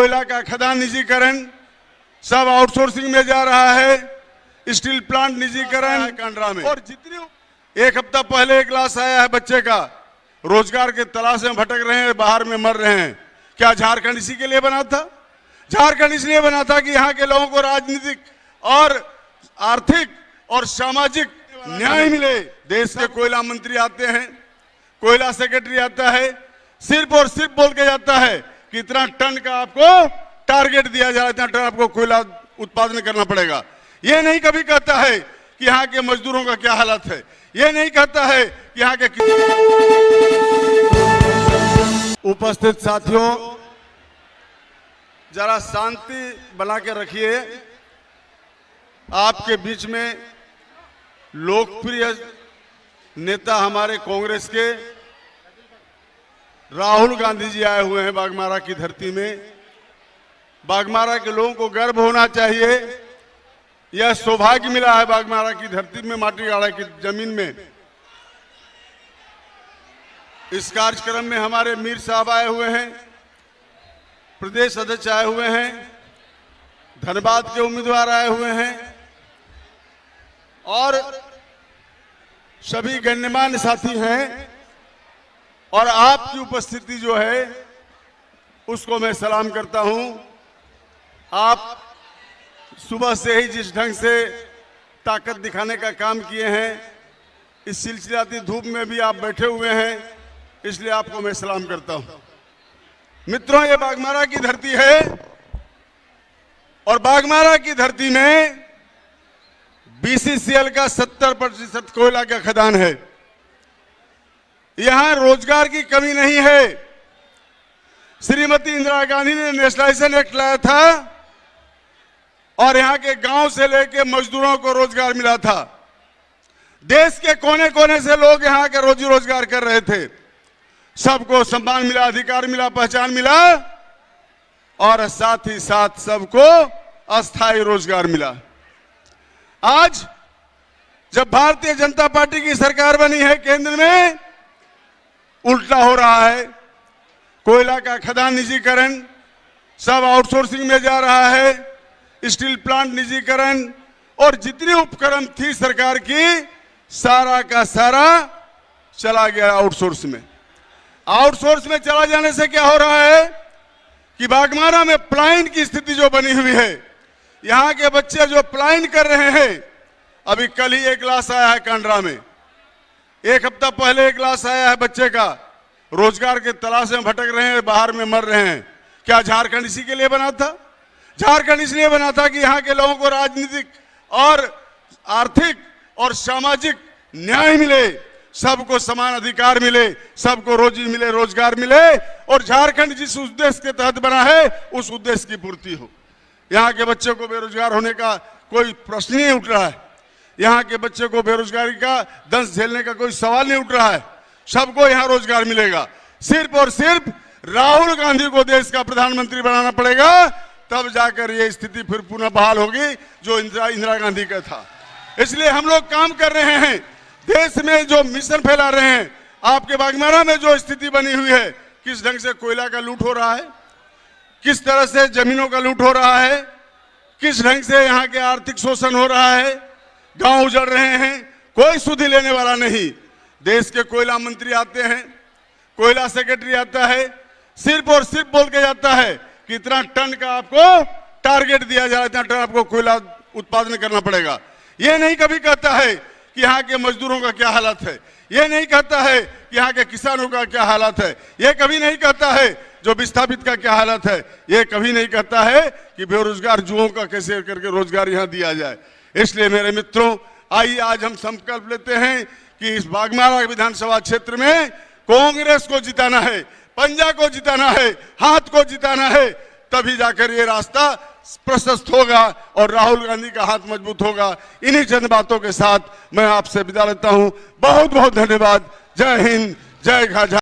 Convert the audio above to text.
कोयला का खदान निजीकरण सब आउटसोर्सिंग में जा रहा है, स्टील प्लांट निजीकरण कांड्रा में। और जितनी एक हफ्ता पहले एक लाश आया है बच्चे का, रोजगार के तलाश में भटक रहे हैं, बाहर में मर रहे हैं। क्या झारखंड इसी के लिए बना था? झारखंड इसलिए बना था कि यहाँ के लोगों को राजनीतिक और आर्थिक और सामाजिक न्याय मिले। देश के कोयला मंत्री आते हैं, कोयला सेक्रेटरी आता है, सिर्फ और सिर्फ बोल के जाता है कि इतना टन का आपको टारगेट दिया जा रहा है, इतना टन आपको कोयला उत्पादन करना पड़ेगा। ये नहीं कभी कहता है कि यहाँ के मजदूरों का क्या हालत है, ये नहीं कहता है कि यहाँ के। उपस्थित साथियों, जरा शांति बना के रखिए। आपके बीच में लोकप्रिय नेता हमारे कांग्रेस के राहुल गांधी जी आए हुए हैं बाघमारा की धरती में। बाघमारा के लोगों को गर्व होना चाहिए, यह सौभाग्य मिला है बाघमारा की धरती में, माटीगाड़ा की जमीन में। इस कार्यक्रम में हमारे मीर साहब आए हुए हैं, प्रदेश अध्यक्ष आए हुए हैं, धनबाद के उम्मीदवार आए हुए हैं और सभी गण्यमान्य साथी हैं। और आपकी उपस्थिति जो है उसको मैं सलाम करता हूं। आप सुबह से ही जिस ढंग से ताकत दिखाने का काम किए हैं, इस सिलसिलाती धूप में भी आप बैठे हुए हैं, इसलिए आपको मैं सलाम करता हूं। मित्रों, ये बाघमारा की धरती है और बाघमारा की धरती में BCCL का 70% कोयला का खदान है। यहां रोजगार की कमी नहीं है। श्रीमती इंदिरा गांधी ने नेशनलाइजेशन एक्ट लाया था और यहां के गांव से लेकर मजदूरों को रोजगार मिला था। देश के कोने कोने से लोग यहां के रोजी रोजगार कर रहे थे। सबको सम्मान मिला, अधिकार मिला, पहचान मिला और साथ ही साथ सबको अस्थायी रोजगार मिला। आज जब भारतीय जनता पार्टी की सरकार बनी है केंद्र में, उल्टा हो रहा है। कोयला का खदान निजीकरण सब आउटसोर्सिंग में जा रहा है, स्टील प्लांट निजीकरण और जितनी उपक्रम थी सरकार की, सारा का सारा चला गया आउटसोर्स में। आउटसोर्स में चला जाने से क्या हो रहा है कि बाघमारा में पलायन की स्थिति जो बनी हुई है, यहां के बच्चे जो पलायन कर रहे हैं। अभी कल ही एक लाश आया है कांड्रा में, एक हफ्ता पहले एक लाश आया है बच्चे का, रोजगार के तलाश में भटक रहे हैं, बाहर में मर रहे हैं। क्या झारखंड इसी के लिए बना था? झारखंड इसलिए बना था कि यहाँ के लोगों को राजनीतिक और आर्थिक और सामाजिक न्याय मिले, सबको समान अधिकार मिले, सबको रोजी मिले, रोजगार मिले और झारखंड जिस उद्देश्य के तहत बना है उस उद्देश्य की पूर्ति हो। यहाँ के बच्चों को बेरोजगार होने का कोई प्रश्न नहीं उठ रहा है। यहाँ के बच्चे को बेरोजगारी का दंश झेलने का कोई सवाल नहीं उठ रहा है। सबको यहाँ रोजगार मिलेगा। सिर्फ और सिर्फ राहुल गांधी को देश का प्रधानमंत्री बनाना पड़ेगा, तब जाकर ये स्थिति फिर पुनः बहाल होगी जो इंदिरा गांधी का था। इसलिए हम लोग काम कर रहे हैं, देश में जो मिशन फैला रहे हैं। आपके बाघमारा में जो स्थिति बनी हुई है, किस ढंग से कोयला का लूट हो रहा है, किस तरह से जमीनों का लूट हो रहा है, किस ढंग से यहाँ के आर्थिक शोषण हो रहा है, गांव उजड़ रहे हैं, कोई सुधि लेने वाला नहीं। देश के कोयला मंत्री आते हैं, कोयला सेक्रेटरी आता है, सिर्फ और सिर्फ बोल के जाता है कि इतना टन का आपको टारगेट दिया जा रहा है, इतना टन आपको कोयला उत्पादन करना पड़ेगा। ये नहीं कभी कहता है कि यहाँ के मजदूरों का क्या हालत है, ये नहीं कहता है कि यहाँ के किसानों का क्या हालत है, ये कभी नहीं कहता है जो विस्थापित का क्या हालत है, ये कभी नहीं कहता है कि बेरोजगार युवाओं का कैसे करके रोजगार यहाँ दिया जाए। इसलिए मेरे मित्रों, आइए आज हम संकल्प लेते हैं कि इस बाघमारा विधानसभा क्षेत्र में कांग्रेस को जिताना है, पंजा को जिताना है, हाथ को जिताना है, तभी जाकर ये रास्ता प्रशस्त होगा और राहुल गांधी का हाथ मजबूत होगा। इन्हीं चंद बातों के साथ मैं आपसे विदा लेता हूं। बहुत बहुत धन्यवाद। जय हिंद, जय घाघरा।